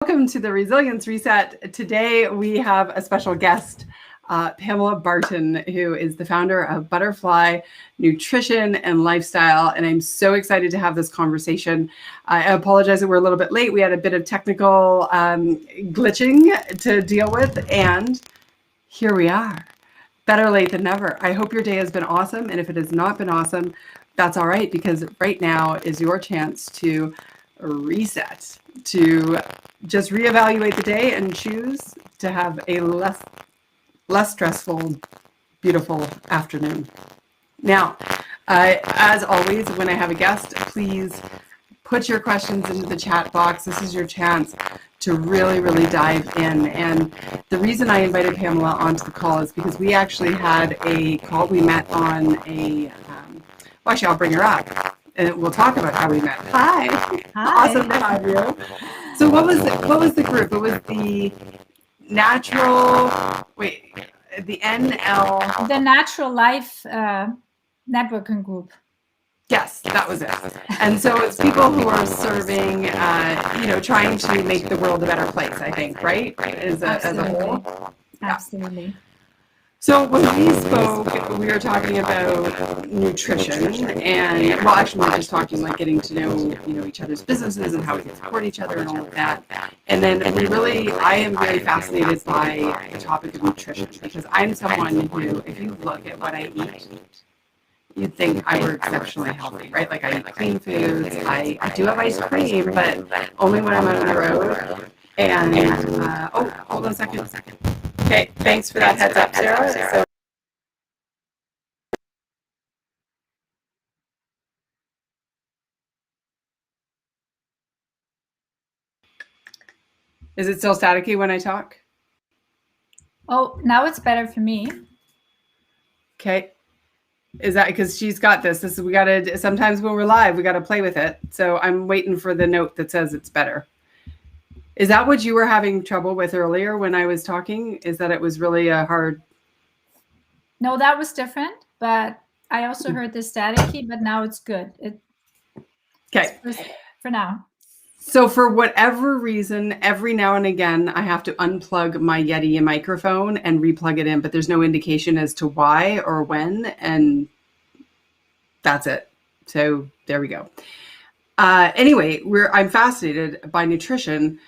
Welcome to the Resilience Reset. Today we have a special guest, Pamela Barton, who is the founder of Butterfly Nutrition and Lifestyle. And I'm so excited to have this conversation. I apologize that we're a little bit late. We had a bit of technical glitching to deal with, and here we are. Better late than never. I hope your day has been awesome. And if it has not been awesome, that's all right, because right now is your chance to reset, to just reevaluate the day and choose to have a less stressful, beautiful afternoon. Now, as always, when I have a guest, please put your questions into the chat box. This is your chance to really, really dive in. And the reason I invited Pamela onto the call is because we actually had a call. We met on a, well, actually, I'll bring her up and we'll talk about how we met. Hi. Awesome to have you. So what was the group? It was the the NL. The Natural Life Networking Group. Yes, that was it. And so it's people who are serving, trying to make the world a better place, I think, right? As a whole. Yeah. Absolutely. So when we spoke, we were talking about nutrition, and well, actually, we were just talking like getting to know, each other's businesses and how we can support each other and all of that. And then I am very fascinated by the topic of nutrition, because I'm someone who, if you look at what I eat, you'd think I were exceptionally healthy, right? Like I eat clean foods. I do have ice cream, but only when I'm on the road. And hold on a second. Okay, thanks for that heads up, Sarah. So, is it still staticky when I talk? Oh, now it's better for me. Okay. Is that because she's got this? We gotta, sometimes when we're live, we gotta play with it. So I'm waiting for the note that says it's better. Is that what you were having trouble with earlier when I was talking? Is that it was really a hard? No, that was different, but I also heard the staticky, but now it's good. Okay. For now. So for whatever reason, every now and again, I have to unplug my Yeti microphone and replug it in, but there's no indication as to why or when, and that's it. So there we go. Anyway, I'm fascinated by nutrition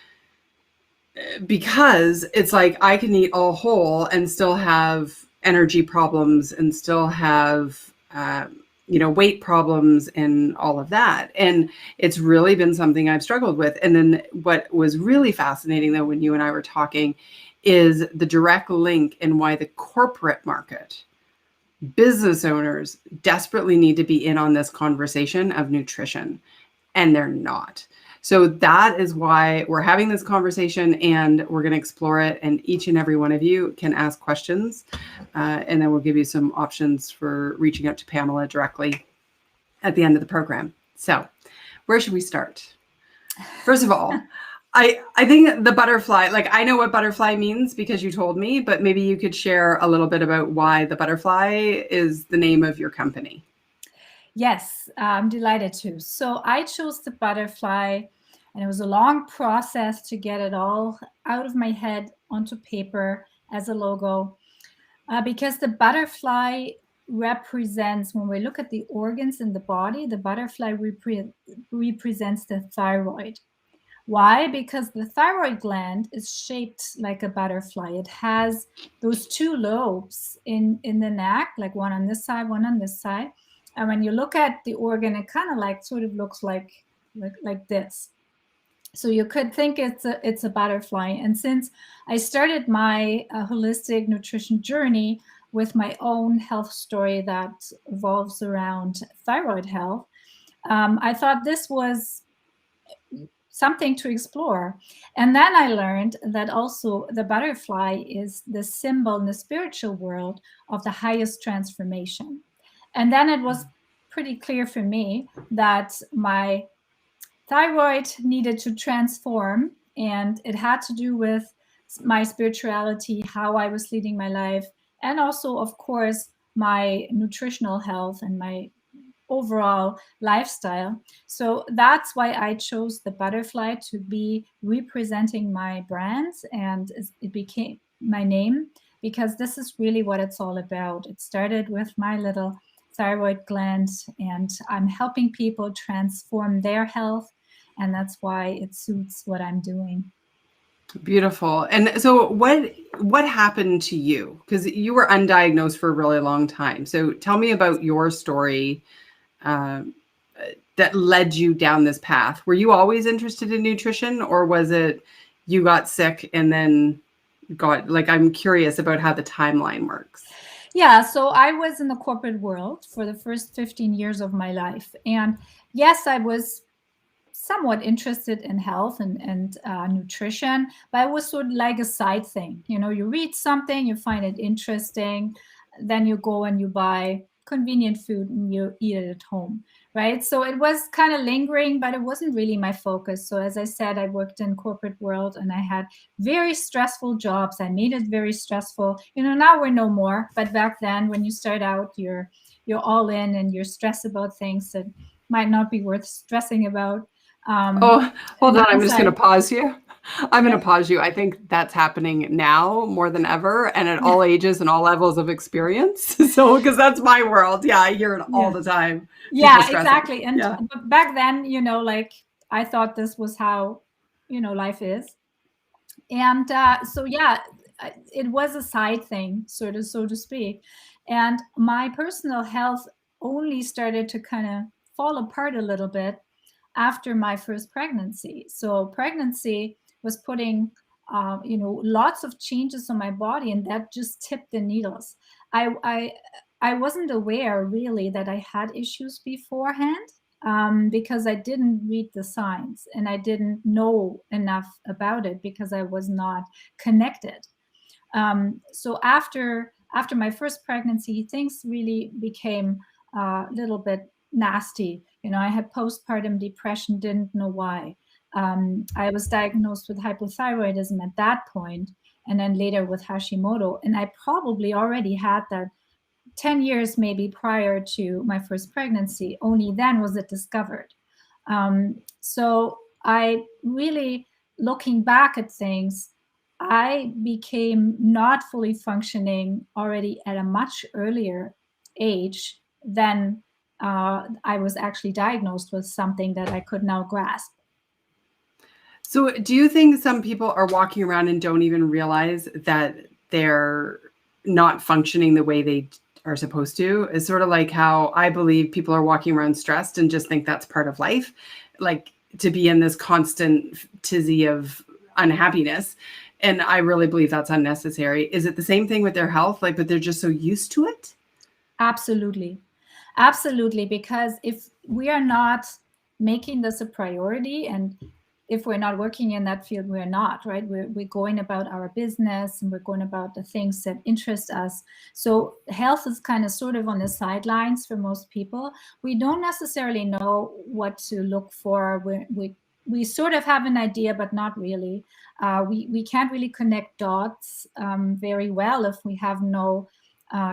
because it's like I can eat all whole and still have energy problems and still have weight problems and all of that. And it's really been something I've struggled with. And then what was really fascinating, though, when you and I were talking, is the direct link in why the corporate market, business owners desperately need to be in on this conversation of nutrition, and they're not. So that is why we're having this conversation, and we're going to explore it. And each and every one of you can ask questions, and then we'll give you some options for reaching out to Pamela directly at the end of the program. So where should we start? First of all, I think the butterfly, like I know what butterfly means because you told me, but maybe you could share a little bit about why the butterfly is the name of your company. Yes, I'm delighted to. So I chose the butterfly, and it was a long process to get it all out of my head onto paper as a logo, because the butterfly represents, when we look at the organs in the body, the butterfly represents the thyroid. Why? Because the thyroid gland is shaped like a butterfly. It has those two lobes in the neck, like one on this side, one on this side. And when you look at the organ, it kind of like sort of looks like this. So you could think it's a butterfly. And since I started my holistic nutrition journey with my own health story that revolves around thyroid health, I thought this was something to explore. And then I learned that also the butterfly is the symbol in the spiritual world of the highest transformation. And then it was pretty clear for me that my thyroid needed to transform, and it had to do with my spirituality, how I was leading my life, and also, of course, my nutritional health and my overall lifestyle. So that's why I chose the butterfly to be representing my brand, and it became my name, because this is really what it's all about. It started with my little thyroid gland, and I'm helping people transform their health, and that's why it suits what I'm doing. Beautiful. And so what happened to you? Because you were undiagnosed for a really long time. So tell me about your story um, that led you down this path. Were you always interested in nutrition, or was it you got sick and then I'm curious about how the timeline works. Yeah, so I was in the corporate world for the first 15 years of my life. And yes, I was somewhat interested in health and nutrition, but it was sort of like a side thing. You know, you read something, you find it interesting, then you go and you buy convenient food and you eat it at home, right? So it was kind of lingering, but it wasn't really my focus. So as I said, I worked in corporate world and I had very stressful jobs. I made it very stressful. You know, now we're no more, but back then when you start out, you're all in and you're stressed about things that might not be worth stressing about. Oh, hold on. I'm just going to Hindsight, pause you. I'm going yeah, to pause you. I think that's happening now more than ever and at all ages and all levels of experience. So, because that's my world. Yeah, I hear it all yeah, the time. People yeah, stressing. exactly. And Yeah. but back then, you know, like I thought this was how, you know, life is. And so, yeah, it was a side thing, sort of, so to speak. And my personal health only started to kind of fall apart a little bit after my first pregnancy. So pregnancy was putting, you know, lots of changes on my body, and that just tipped the needles. I, I, I wasn't aware really that I had issues beforehand, because I didn't read the signs and I didn't know enough about it because I was not connected. So after my first pregnancy, things really became a little bit nasty. You know, I had postpartum depression, didn't know why. I was diagnosed with hypothyroidism at that point, and then later with Hashimoto. And I probably already had that 10 years maybe prior to my first pregnancy. Only then was it discovered. So I really, looking back at things, I became not fully functioning already at a much earlier age than I was actually diagnosed with something that I could now grasp. So, do you think some people are walking around and don't even realize that they're not functioning the way they are supposed to? It's sort of like how I believe people are walking around stressed and just think that's part of life, like to be in this constant tizzy of unhappiness. And I really believe that's unnecessary. Is it the same thing with their health? Like, but they're just so used to it? Absolutely. Absolutely. Because if we are not making this a priority, and if we're not working in that field, we're not, right? We're going about our business and we're going about the things that interest us. So health is kind of sort of on the sidelines for most people. We don't necessarily know what to look for. We sort of have an idea, but not really. We can't really connect dots very well if we have no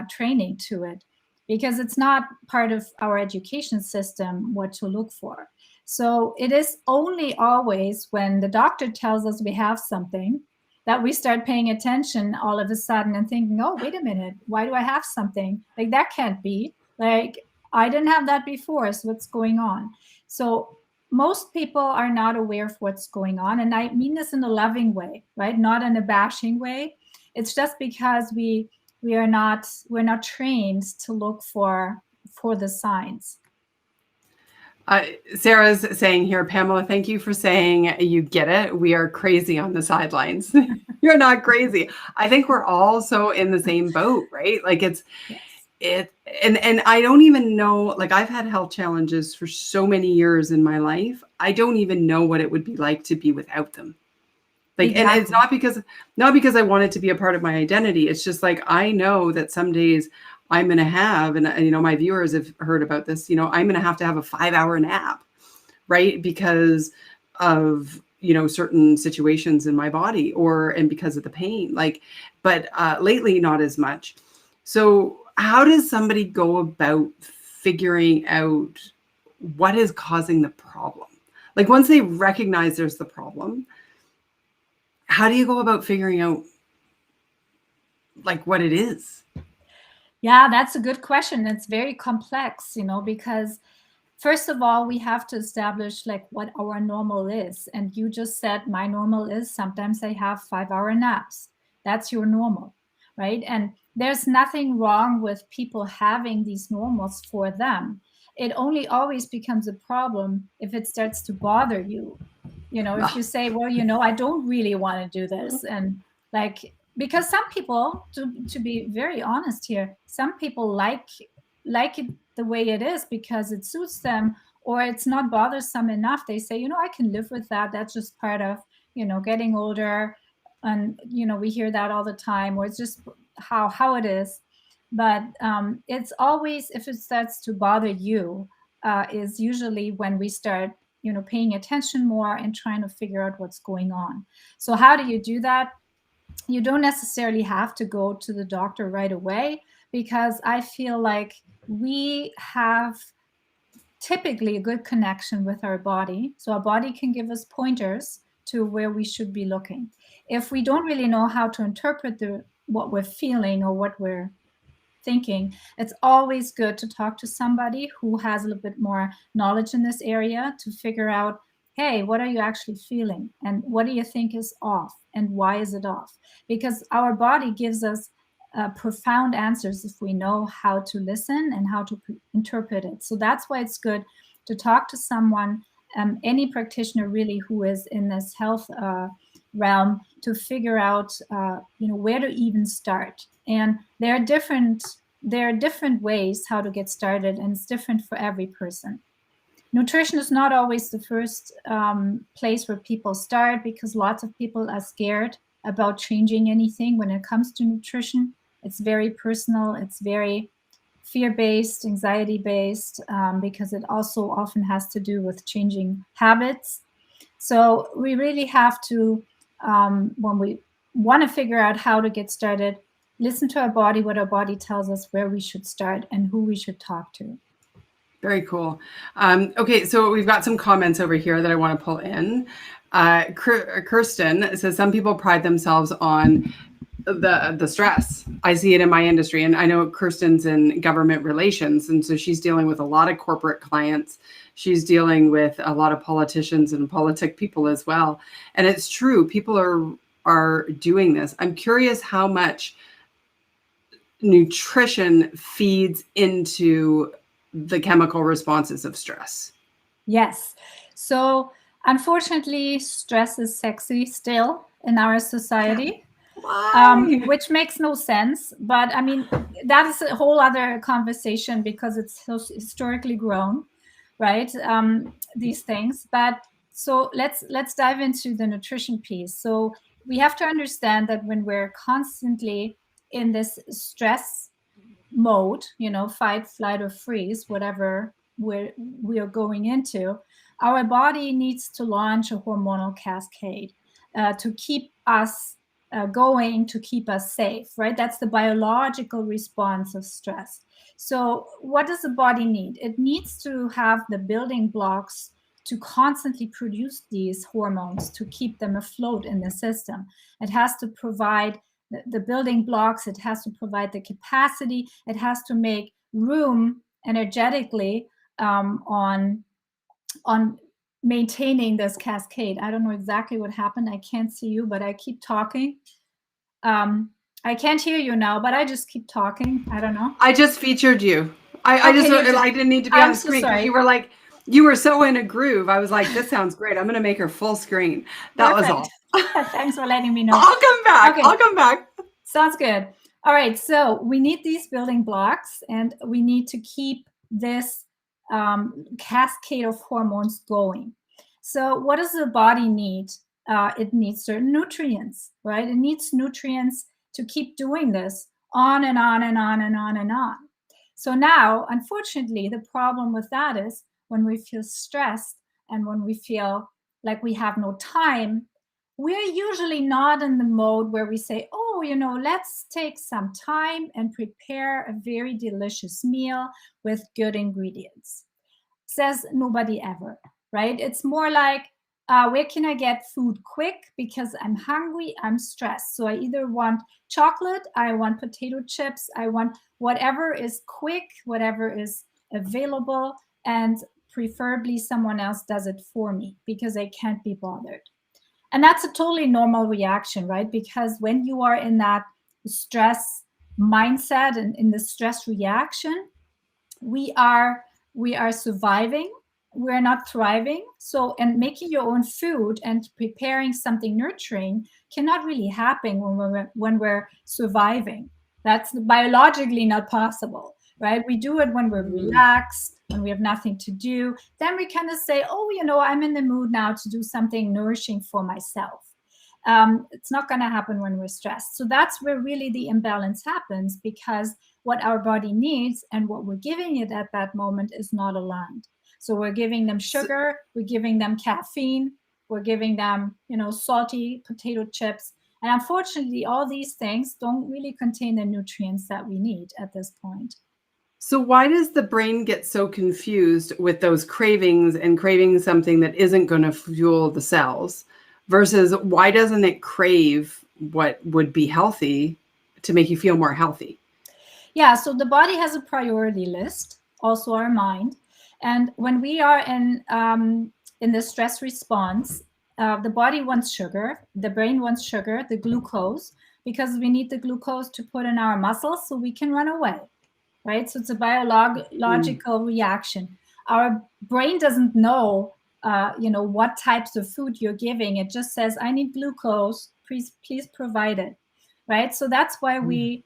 training to it, because it's not part of our education system what to look for. So it is only always when the doctor tells us we have something that we start paying attention all of a sudden and thinking, oh, wait a minute, why do I have something? Like, that can't be. Like, I didn't have that before, so what's going on? So most people are not aware of what's going on. And I mean this in a loving way, right? Not in a bashing way. It's just because we're not trained to look for the signs. Sarah's saying here, Pamela, thank you for saying you get it. We are crazy on the sidelines. You're not crazy. I think we're all so in the same boat, right? Like Yes. and I don't even know, like I've had health challenges for so many years in my life. I don't even know what it would be like to be without them. Like, and it's Exactly. not because I want it to be a part of my identity. It's just like, I know that some days I'm going to have, and you know, my viewers have heard about this, you know, I'm going to have a 5-hour nap, right? Because of, you know, certain situations in my body and because of the pain, like, but lately not as much. So how does somebody go about figuring out what is causing the problem? Like once they recognize there's the problem, how do you go about figuring out like what it is? Yeah, that's a good question. It's very complex, because first of all, we have to establish like what our normal is. And you just said my normal is sometimes I have 5-hour naps. That's your normal, right? And there's nothing wrong with people having these normals for them. It only always becomes a problem if it starts to bother you. If you say, well, I don't really want to do this. And like, because some people, to be very honest here, some people like it the way it is because it suits them, or it's not bothersome enough. They say, I can live with that. That's just part of, getting older. And, we hear that all the time, or it's just how it is. But it's always, if it starts to bother you, is usually when we start, paying attention more and trying to figure out what's going on. So how do you do that? You don't necessarily have to go to the doctor right away, because I feel like we have typically a good connection with our body. So our body can give us pointers to where we should be looking. If we don't really know how to interpret what we're feeling or what we're thinking, it's always good to talk to somebody who has a little bit more knowledge in this area to figure out, hey, what are you actually feeling? And what do you think is off? And why is it off? Because our body gives us profound answers if we know how to listen and how to interpret it. So that's why it's good to talk to someone, any practitioner really who is in this health realm, to figure out where to even start. And there are different ways how to get started, and it's different for every person. Nutrition is not always the first place where people start, because lots of people are scared about changing anything when it comes to nutrition. It's very personal. It's very fear-based, anxiety-based, because it also often has to do with changing habits. So we really have to, when we want to figure out how to get started, listen to our body, what our body tells us, where we should start, and who we should talk to. Very cool. Okay, so we've got some comments over here that I want to pull in. Kirsten says some people pride themselves on the stress. I see it in my industry, and I know Kirsten's in government relations, and so she's dealing with a lot of corporate clients. She's dealing with a lot of politicians and politic people as well. And it's true, people are doing this. I'm curious how much nutrition feeds into the chemical responses of stress. Yes. So unfortunately, stress is sexy still in our society. Which makes no sense. But I mean, that is a whole other conversation, because it's so historically grown, right? These things. But so let's dive into the nutrition piece. So we have to understand that when we're constantly in this stress mode, fight, flight, or freeze, whatever we are going into, our body needs to launch a hormonal cascade to keep us going, to keep us safe, right? That's the biological response of stress. So what does the body need? It needs to have the building blocks to constantly produce these hormones to keep them afloat in the system. It has to provide the building blocks. It has to provide the capacity. It has to make room energetically on maintaining this cascade. I don't know exactly what happened. I can't see you, but I keep talking. I can't hear you now, but I just keep talking. I don't know. I just featured you. I didn't need to be on the screen because you were so in a groove. I was like, this sounds great. I'm going to make her full screen. That was all. Thanks for letting me know. I'll come back. Okay. I'll come back. Sounds good. All right. So we need these building blocks, and we need to keep this cascade of hormones going. So what does the body need? It needs certain nutrients, right? It needs nutrients to keep doing this on and on and on and on and on. So now, unfortunately, the problem with that is when we feel stressed and when we feel like we have no time, we're usually not in the mode where we say, oh, let's take some time and prepare a very delicious meal with good ingredients. Says nobody ever, right? It's more like, where can I get food quick because I'm hungry, I'm stressed. So I either want chocolate, I want potato chips, I want whatever is quick, whatever is available, and preferably someone else does it for me because I can't be bothered. And that's a totally normal reaction, right? Because when you are in that stress mindset and in the stress reaction, we are surviving, we're not thriving. So, and making your own food and preparing something nurturing cannot really happen when we're surviving. That's biologically not possible, right? We do it when we're relaxed, when we have nothing to do. Then we kind of say, oh, I'm in the mood now to do something nourishing for myself. It's not going to happen when we're stressed. So that's where really the imbalance happens, because what our body needs and what we're giving it at that moment is not aligned. So we're giving them sugar, we're giving them caffeine, we're giving them, salty potato chips. And unfortunately, all these things don't really contain the nutrients that we need at this point. So why does the brain get so confused with those cravings and craving something that isn't going to fuel the cells versus why doesn't it crave what would be healthy to make you feel more healthy? Yeah, so the body has a priority list, also our mind. And when we are in the stress response, the body wants sugar, the brain wants sugar, the glucose, because we need the glucose to put in our muscles so we can run away, right? So it's a biological reaction. Our brain doesn't know, what types of food you're giving. It just says, I need glucose, please provide it, right? So that's why we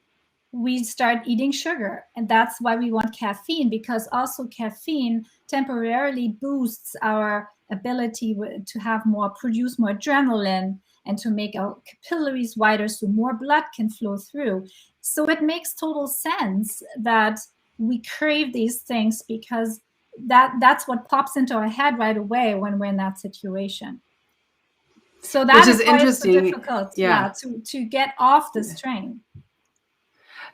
start eating sugar, and that's why we want caffeine, because also caffeine temporarily boosts our ability to produce more adrenaline and to make our capillaries wider so more blood can flow through. So it makes total sense that we crave these things, because that's what pops into our head right away when we're in that situation. So that is why interesting. it's so difficult, to get off this train.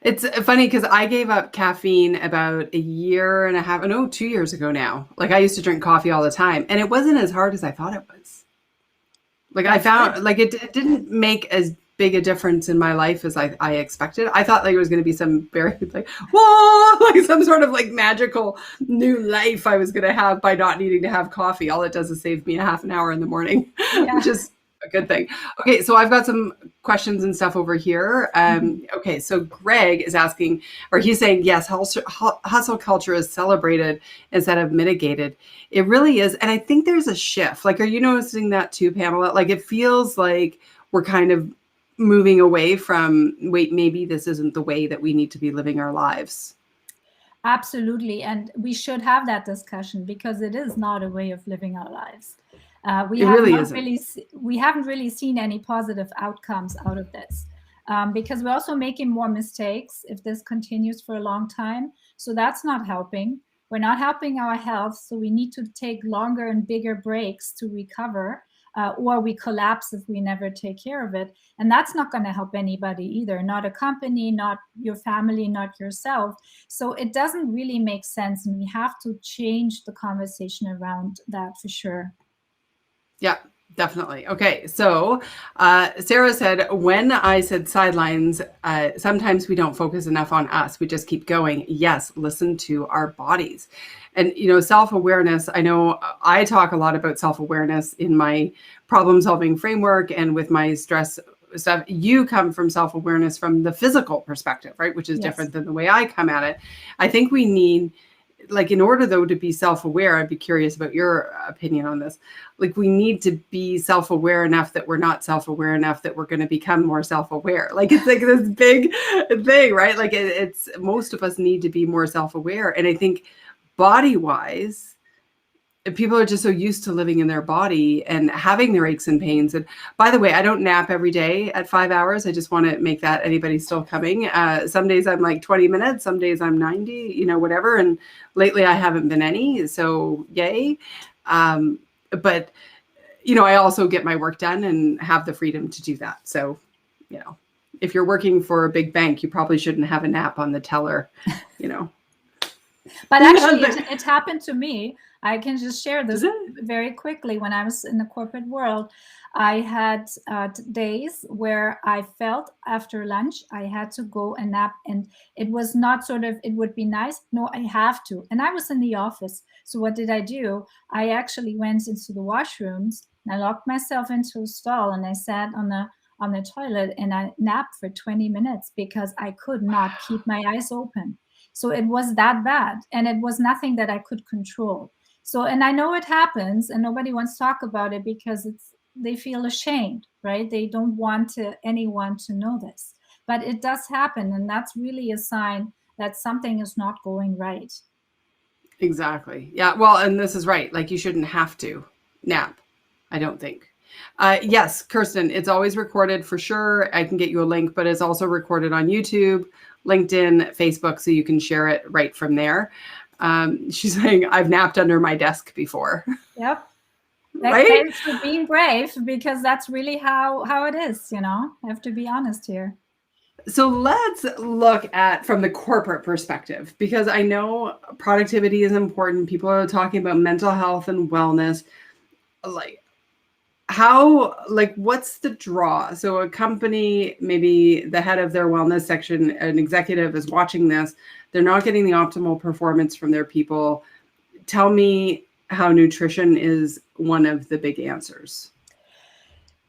It's funny because I gave up caffeine about 2 years ago now. Like, I used to drink coffee all the time, and it wasn't as hard as I thought it was. Like, I found like it didn't make as big a difference in my life as I expected. I thought like it was going to be some very like, whoa, like some sort of like magical new life I was going to have by not needing to have coffee. All it does is save me a half an hour in the morning, which is a good thing. Okay, so I've got some questions and stuff over here. Okay, so Greg is asking, or he's saying, yes, hustle culture is celebrated instead of mitigated. It really is. And I think there's a shift. Like, are you noticing that too, Pamela? Like, it feels like we're kind of moving away from, wait, maybe this isn't the way that we need to be living our lives. Absolutely. And we should have that discussion, because it is not a way of living our lives. We haven't really seen any positive outcomes out of this, because we're also making more mistakes if this continues for a long time. So that's not helping. We're not helping our health. So we need to take longer and bigger breaks to recover, or we collapse if we never take care of it. And that's not going to help anybody either, not a company, not your family, not yourself. So it doesn't really make sense. And we have to change the conversation around that for sure. Yeah, definitely. Okay, so Sarah said, when I said sidelines, sometimes we don't focus enough on us. We just keep going. Yes, listen to our bodies. And, self-awareness, I know I talk a lot about self-awareness in my problem-solving framework and with my stress stuff. You come from self-awareness from the physical perspective, right? Which is different than the way I come at it. I think we need, like, in order though to be self-aware, I'd be curious about your opinion on this. Like, we need to be self-aware enough that we're not self-aware enough that we're going to become more self-aware. Like, it's like this big thing, right? Like, it's most of us need to be more self-aware. And I think body-wise, people are just so used to living in their body and having their aches and pains. And by the way, I don't nap every day at 5 hours. I just want to make that anybody still coming. Some days I'm like 20 minutes, some days I'm 90, whatever. And lately I haven't been any, so yay. But I also get my work done and have the freedom to do that. So, if you're working for a big bank, you probably shouldn't have a nap on the teller, But actually, it happened to me. I can just share this very quickly. When I was in the corporate world, I had days where I felt after lunch I had to go and nap, and it was not sort of, it would be nice. No, I have to. And I was in the office. So what did I do? I actually went into the washrooms and I locked myself into a stall and I sat on the toilet and I napped for 20 minutes because I could not keep my eyes open. So it was that bad, and it was nothing that I could control. So, and I know it happens and nobody wants to talk about it because they feel ashamed, right? They don't want anyone to know this, but it does happen. And that's really a sign that something is not going right. Exactly. Yeah. Well, and this is right. Like, you shouldn't have to nap, I don't think. Yes, Kirsten, it's always recorded for sure. I can get you a link, but it's also recorded on YouTube, LinkedIn, Facebook, so you can share it right from there. She's saying, I've napped under my desk before. Yep. Right? Thanks for being brave, because that's really how it is, I have to be honest here. So let's look at from the corporate perspective, because I know productivity is important. People are talking about mental health and wellness. What's the draw? So a company, maybe the head of their wellness section, an executive is watching this. They're not getting the optimal performance from their people. Tell me how nutrition is one of the big answers.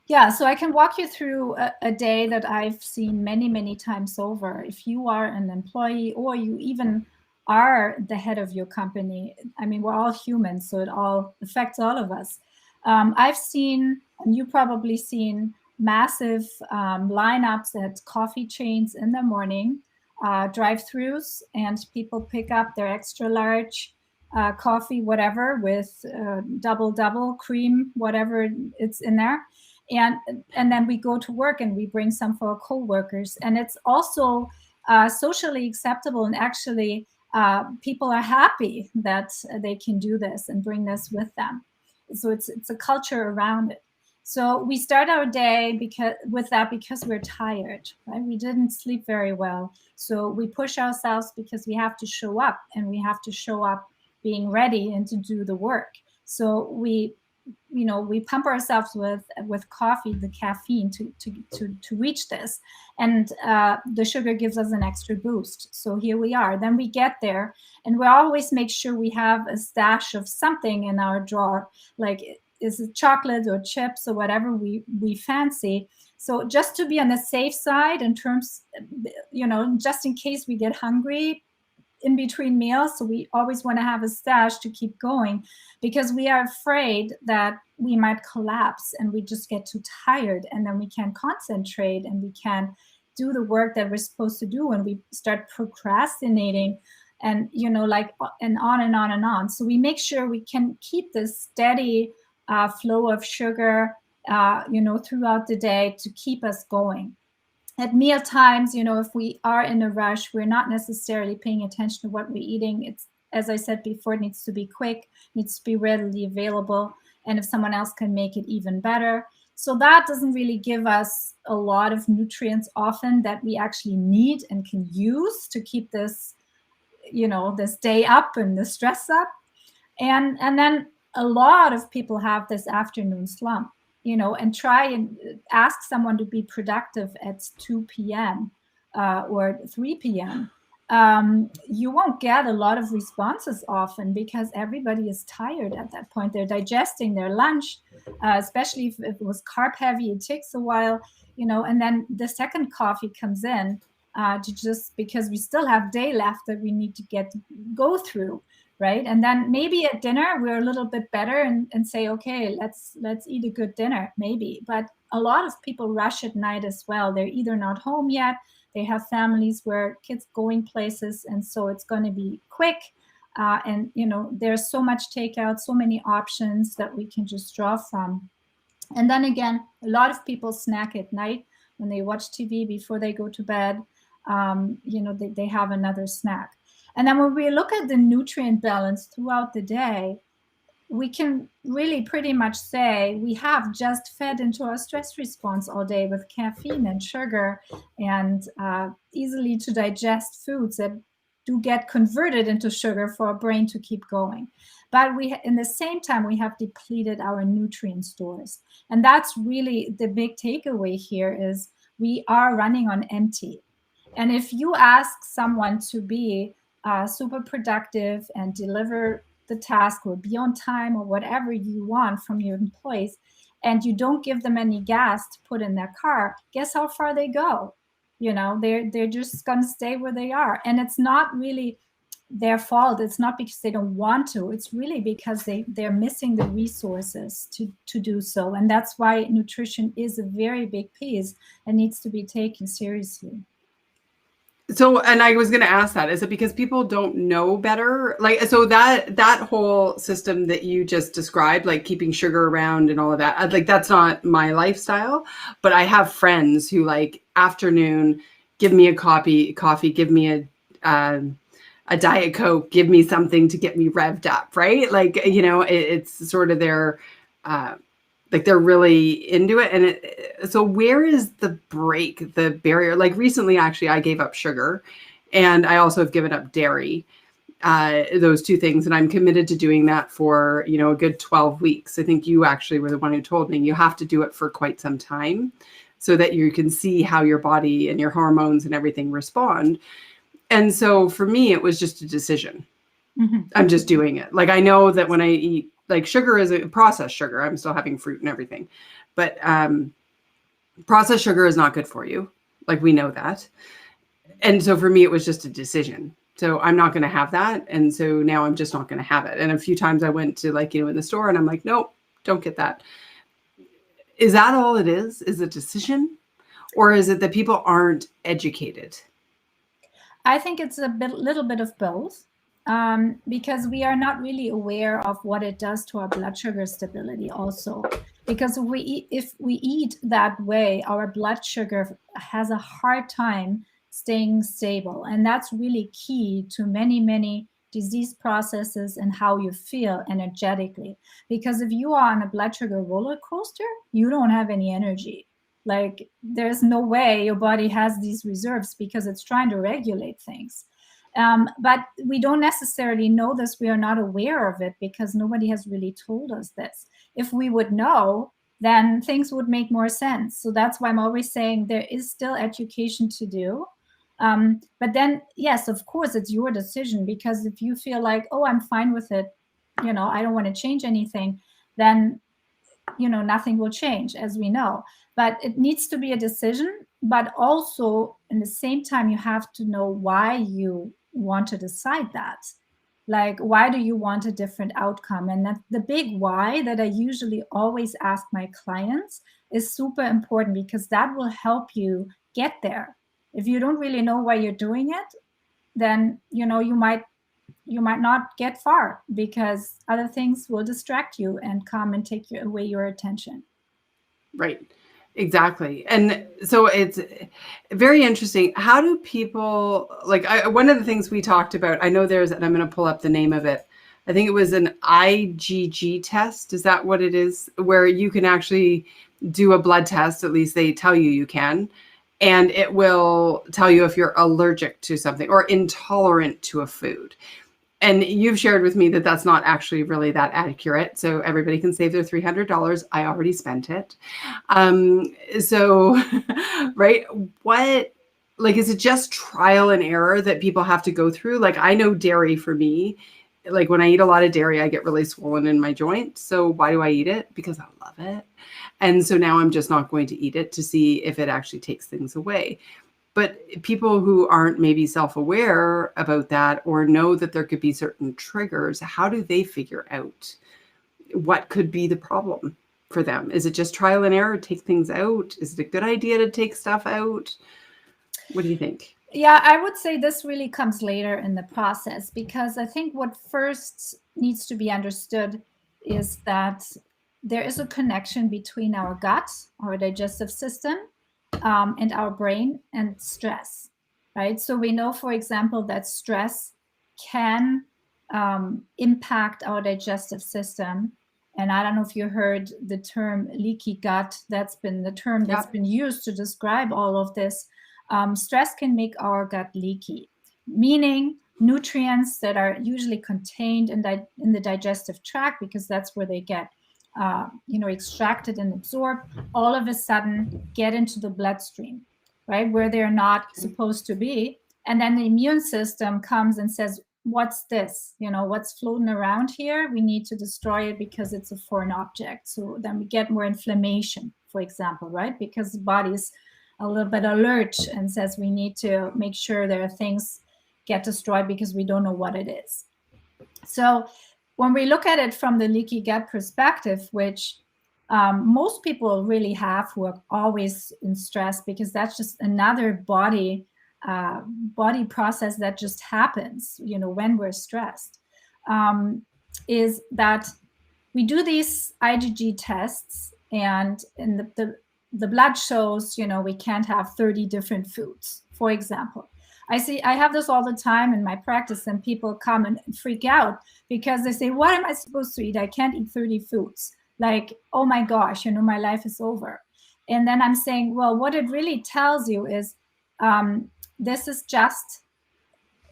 Yeah, so I can walk you through a day that I've seen many, many times over. If you are an employee or you even are the head of your company, I mean, we're all humans, so it all affects all of us. I've seen, and you've probably seen, massive lineups at coffee chains in the morning, drive-throughs, and people pick up their extra large coffee, whatever, with double cream, whatever it's in there. And then we go to work and we bring some for our co-workers. And it's also socially acceptable, and actually people are happy that they can do this and bring this with them. So it's a culture around it. So we start our day because we're tired, right? We didn't sleep very well. So we push ourselves because we have to show up, and we have to show up being ready and to do the work. So we pump ourselves with coffee, the caffeine, to reach this, and the sugar gives us an extra boost. So here we are. Then we get there, and we always make sure we have a stash of something in our drawer, like is it chocolate or chips or whatever we fancy. So just to be on the safe side in terms, just in case we get hungry in between meals. So we always want to have a stash to keep going, because we are afraid that we might collapse and we just get too tired, and then we can't concentrate and we can't do the work that we're supposed to do, and we start procrastinating, and and on and on and on. So we make sure we can keep this steady flow of sugar throughout the day to keep us going. At meal times, if we are in a rush, we're not necessarily paying attention to what we're eating. It's, as I said before, it needs to be quick, needs to be readily available. And if someone else can make it, even better. So that doesn't really give us a lot of nutrients often that we actually need and can use to keep this, this day up and the stress up. And then a lot of people have this afternoon slump. And try and ask someone to be productive at 2 p.m. Or 3 p.m. You won't get a lot of responses often, because everybody is tired at that point. They're digesting their lunch, especially if it was carb heavy. It takes a while, and then the second coffee comes in because we still have day left that we need to go through. Right. And then maybe at dinner, we're a little bit better and say, okay, let's eat a good dinner, maybe. But a lot of people rush at night as well. They're either not home yet, they have families where kids going places. And so it's going to be quick. And, there's so much takeout, so many options that we can just draw from. And then again, a lot of people snack at night when they watch TV before they go to bed. They have another snack. And then when we look at the nutrient balance throughout the day, we can really pretty much say we have just fed into our stress response all day with caffeine and sugar and easily to digest foods that do get converted into sugar for our brain to keep going. But in the same time, we have depleted our nutrient stores. And that's really the big takeaway here is we are running on empty. And if you ask someone to be super productive and deliver the task or be on time or whatever you want from your employees, and you don't give them any gas to put in their car, guess how far they go? They're just going to stay where they are. And it's not really their fault. It's not because they don't want to. It's really because they're missing the resources to do so. And that's why nutrition is a very big piece and needs to be taken seriously. So, and I was going to ask that, is it because people don't know better? Like, so that whole system that you just described, like keeping sugar around and all of that, like that's not my lifestyle, but I have friends who like afternoon, give me a coffee, give me a Diet Coke, give me something to get me revved up, right? Like, it's sort of their, like they're really into it. And so where is the break, the barrier? Like recently, actually, I gave up sugar and I also have given up dairy, those two things. And I'm committed to doing that for, a good 12 weeks. I think you actually were the one who told me you have to do it for quite some time so that you can see how your body and your hormones and everything respond. And so for me, it was just a decision. Mm-hmm. I'm just doing it. Like, I know that when I eat, like sugar is a processed sugar. I'm still having fruit and everything, but processed sugar is not good for you. Like we know that. And so for me, it was just a decision. So I'm not going to have that. And so now I'm just not going to have it. And a few times I went to in the store and I'm like, nope, don't get that. Is that all it is? Is a decision? Or is it that people aren't educated? I think it's little bit of both. Because we are not really aware of what it does to our blood sugar stability also. Because if we eat that way, our blood sugar has a hard time staying stable. And that's really key to many, many disease processes and how you feel energetically. Because if you are on a blood sugar roller coaster, you don't have any energy. Like there's no way your body has these reserves because it's trying to regulate things. But we don't necessarily know this. We are not aware of it because nobody has really told us this. If we would know, then things would make more sense. So that's why I'm always saying there is still education to do. But then, yes, of course, it's your decision, because if you feel like, oh, I'm fine with it, I don't want to change anything, then, nothing will change, as we know. But it needs to be a decision. But also, in the same time, you have to know why you want to decide that. Like, why do you want a different outcome? And that the big why that I usually always ask my clients is super important, because that will help you get there. If you don't really know why you're doing it, then you might not get far, because other things will distract you and come and take away your attention. Right. Exactly. And so it's very interesting. How do people, one of the things we talked about, I know and I'm going to pull up the name of it. I think it was an IgG test. Is that what it is? Where you can actually do a blood test, at least they tell you can, and it will tell you if you're allergic to something or intolerant to a food. And you've shared with me that that's not actually really that accurate. So everybody can save their $300. I already spent it. So, right. Is it just trial and error that people have to go through? Like, I know dairy for me, like when I eat a lot of dairy, I get really swollen in my joint. So why do I eat it? Because I love it. And so now I'm just not going to eat it to see if it actually takes things away. But people who aren't maybe self-aware about that or know that there could be certain triggers, how do they figure out what could be the problem for them? Is it just trial and error, take things out? Is it a good idea to take stuff out? What do you think? Yeah, I would say this really comes later in the process, because I think what first needs to be understood is that there is a connection between our gut, our digestive system, and our brain and stress, right? So we know, for example, that stress can impact our digestive system. And I don't know if you heard the term leaky gut. That's been the term that's been used to describe all of this. Stress can make our gut leaky, meaning nutrients that are usually contained in the digestive tract, because that's where they get extracted and absorbed, all of a sudden get into the bloodstream, right, where they're not supposed to be. And then the immune system comes and says, what's this? What's floating around here? We need to destroy it because it's a foreign object. So then we get more inflammation, for example, right? Because the body's a little bit alert and says we need to make sure there are things get destroyed because we don't know what it is. So when we look at it from the leaky gut perspective, which most people really have who are always in stress, because that's just another body process that just happens, when we're stressed, is that we do these IgG tests, and in the blood shows, we can't have 30 different foods, for example. I have this all the time in my practice, and people come and freak out because they say, what am I supposed to eat? I can't eat 30 foods. Like, oh my gosh, my life is over. And then I'm saying, well, what it really tells you is this is just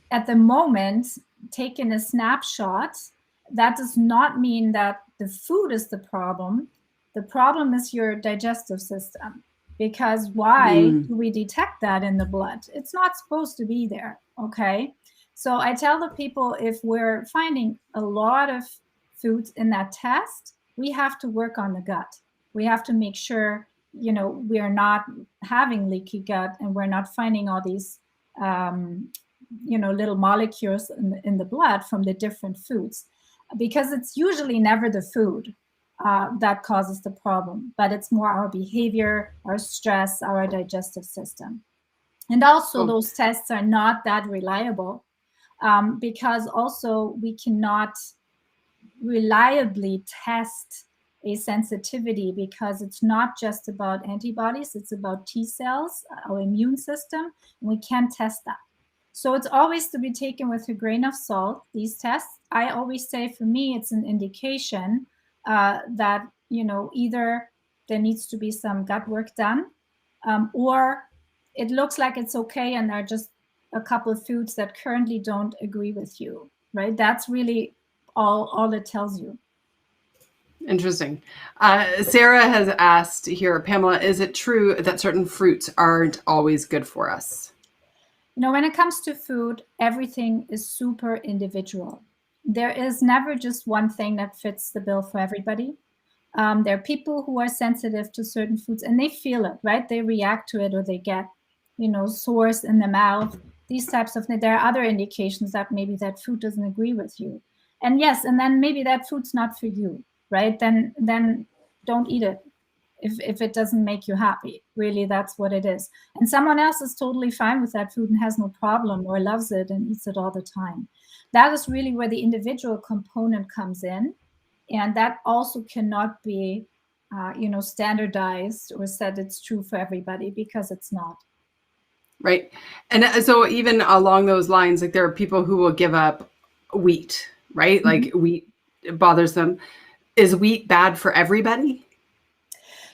at the moment taking a snapshot. That does not mean that the food is the problem. The problem is your digestive system. Because why do we detect that in the blood? It's not supposed to be there, okay? So I tell the people, if we're finding a lot of foods in that test, we have to work on the gut. We have to make sure, we are not having leaky gut, and we're not finding all these, little molecules in the blood from the different foods. Because it's usually never the food that causes the problem, but it's more our behavior, our stress, our digestive system. And also those tests are not that reliable because also we cannot reliably test a sensitivity, because it's not just about antibodies, it's about T cells, our immune system, and we can't test that. So it's always to be taken with a grain of salt, these tests. I always say, for me, it's an indication that, either there needs to be some gut work done, or it looks like it's okay and there are just a couple of foods that currently don't agree with you, right? That's really all it tells you. Interesting. Sarah has asked here, Pamela, is it true that certain fruits aren't always good for us? When it comes to food, everything is super individual. There is never just one thing that fits the bill for everybody. There are people who are sensitive to certain foods and they feel it, right? They react to it, or they get, sores in the mouth, these types of things. There are other indications that maybe that food doesn't agree with you. And yes, and then maybe that food's not for you, right? Then don't eat it if it doesn't make you happy. Really, that's what it is. And someone else is totally fine with that food and has no problem, or loves it and eats it all the time. That is really where the individual component comes in. And that also cannot be, standardized or said it's true for everybody, because it's not. Right. And so even along those lines, like there are people who will give up wheat, right? Mm-hmm. Like wheat bothers them. Is wheat bad for everybody?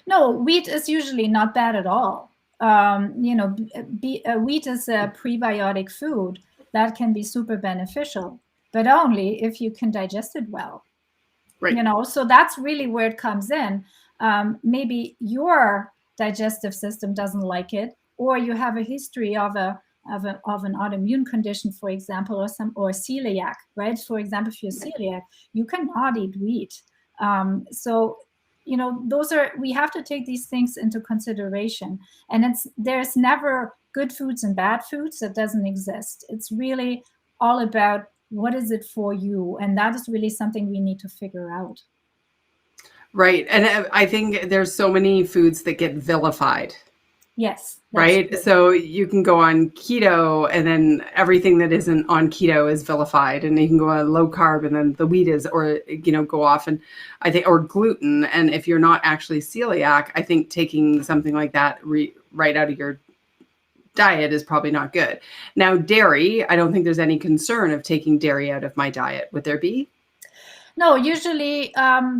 No, wheat is usually not bad at all. Wheat is a prebiotic food that can be super beneficial, but only if you can digest it well. Right. So that's really where it comes in. Maybe your digestive system doesn't like it, or you have a history of an autoimmune condition, for example, or celiac, right? For example, if you're celiac, you cannot eat wheat. We have to take these things into consideration. And there's never good foods and bad foods. That doesn't exist. It's really all about what is it for you? And that is really something we need to figure out. Right. And I think there's so many foods that get vilified. Yes. Right. True. So you can go on keto, and then everything that isn't on keto is vilified, and you can go on low carb, and then the wheat is, or, go off. And I think, or gluten. And if you're not actually celiac, I think taking something like that right out of your diet is probably not good. Now, dairy, I don't think there's any concern of taking dairy out of my diet. Would there be? No, usually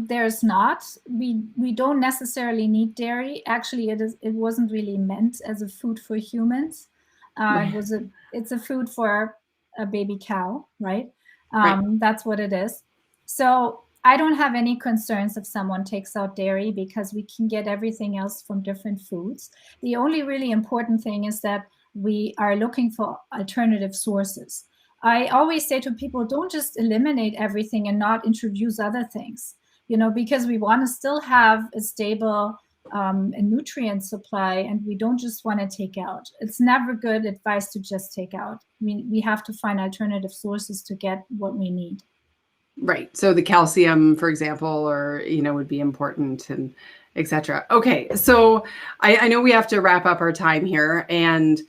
there's not. We don't necessarily need dairy. Actually, it wasn't really meant as a food for humans. Right. It's a food for a baby cow, right? Right. That's what it is. So I don't have any concerns if someone takes out dairy, because we can get everything else from different foods. The only really important thing is that we are looking for alternative sources. I always say to people, don't just eliminate everything and not introduce other things, because we want to still have a stable a nutrient supply, and we don't just want to take out. It's never good advice to just take out. I mean, we have to find alternative sources to get what we need. Right. So the calcium, for example, or, would be important, and et cetera. Okay. So I know we have to wrap up our time here, and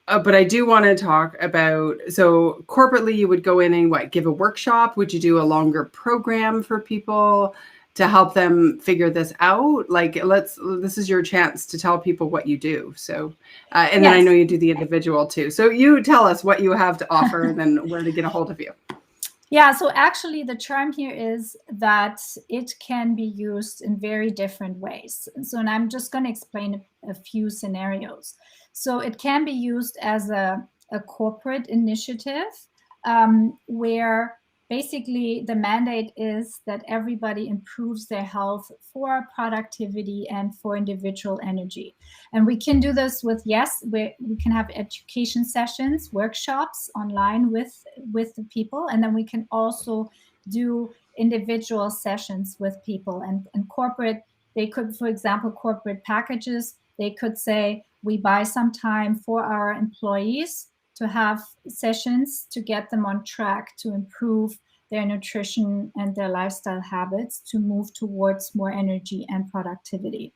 but I do want to talk about, so corporately you would go in and give a workshop? Would you do a longer program for people to help them figure this out? This is your chance to tell people what you do. So, and then I know you do the individual too. So you tell us what you have to offer and then where to get a hold of you. Yeah, so actually the charm here is that it can be used in very different ways. So, and I'm just going to explain a few scenarios. So it can be used as a corporate initiative where basically the mandate is that everybody improves their health for productivity and for individual energy. And we can do this with, we can have education sessions, workshops online with the people. And then we can also do individual sessions with people, and corporate. They could, for example, corporate packages, they could say, we buy some time for our employees to have sessions to get them on track to improve their nutrition and their lifestyle habits to move towards more energy and productivity.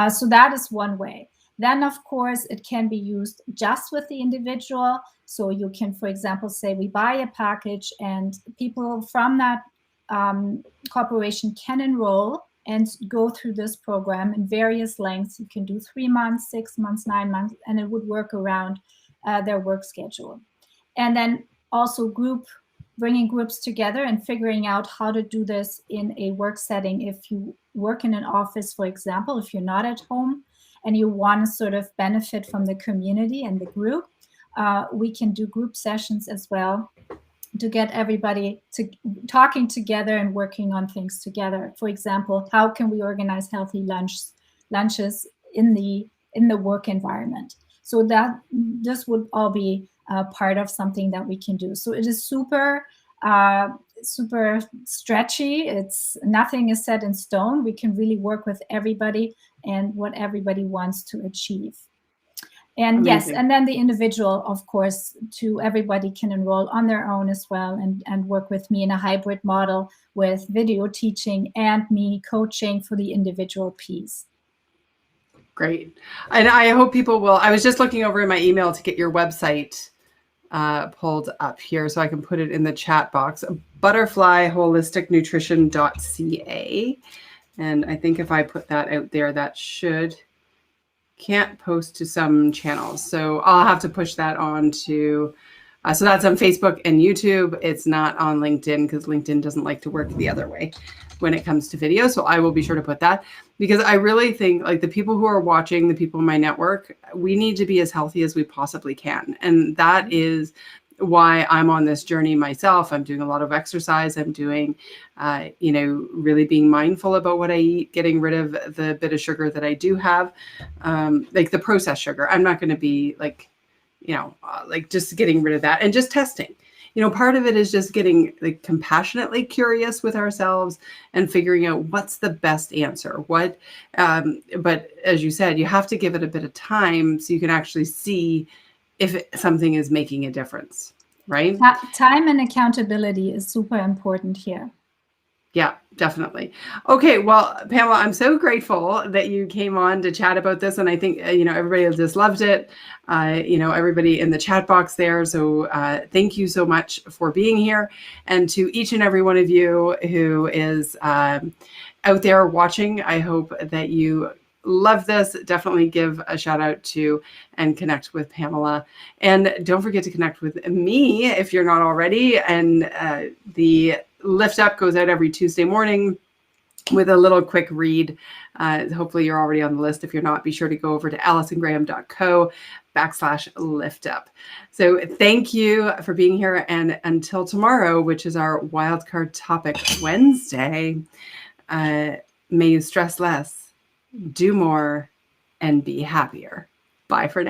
So that is one way. Then, of course, it can be used just with the individual. So you can, for example, say we buy a package, and people from that corporation can enroll and go through this program in various lengths. You can do 3 months, 6 months, 9 months, and it would work around their work schedule. And then also bringing groups together and figuring out how to do this in a work setting. If you work in an office, for example, if you're not at home and you want to sort of benefit from the community and the group, we can do group sessions as well to get everybody to talking together and working on things together. For example, how can we organize healthy lunches in the work environment? So that this would all be part of something that we can do. So it is super stretchy. It's nothing is set in stone. We can really work with everybody and what everybody wants to achieve. And amazing. Yes, and then the individual, of course, everybody can enroll on their own as well and work with me in a hybrid model with video teaching and me coaching for the individual piece. Great. And I hope people will, I was just looking over in my email to get your website pulled up here so I can put it in the chat box, butterflyholisticnutrition.ca. And I think if I put that out there, that can't post to some channels. So I'll have to push that on to, so that's on Facebook and YouTube. It's not on LinkedIn because LinkedIn doesn't like to work the other way when it comes to video. So I will be sure to put that, because I really think the people who are watching, the people in my network, we need to be as healthy as we possibly can. And that is why I'm on this journey myself. I'm doing a lot of exercise. I'm doing, really being mindful about what I eat, getting rid of the bit of sugar that I do have, the processed sugar. I'm not going to be just getting rid of that and just testing. Part of it is just getting compassionately curious with ourselves and figuring out what's the best answer. But as you said, you have to give it a bit of time so you can actually see if something is making a difference, right? Time and accountability is super important here. Yeah, definitely. Okay, well, Pamela, I'm so grateful that you came on to chat about this, and I think everybody just loved it. Everybody in the chat box there. So thank you so much for being here, and to each and every one of you who is out there watching. I hope that you love this, definitely give a shout out to and connect with Pamela. And don't forget to connect with me if you're not already. And the Lift Up goes out every Tuesday morning with a little quick read. Hopefully you're already on the list. If you're not, be sure to go over to alisongraham.co/liftup. So thank you for being here. And until tomorrow, which is our wildcard topic Wednesday, may you stress less, do more, and be happier. Bye for now.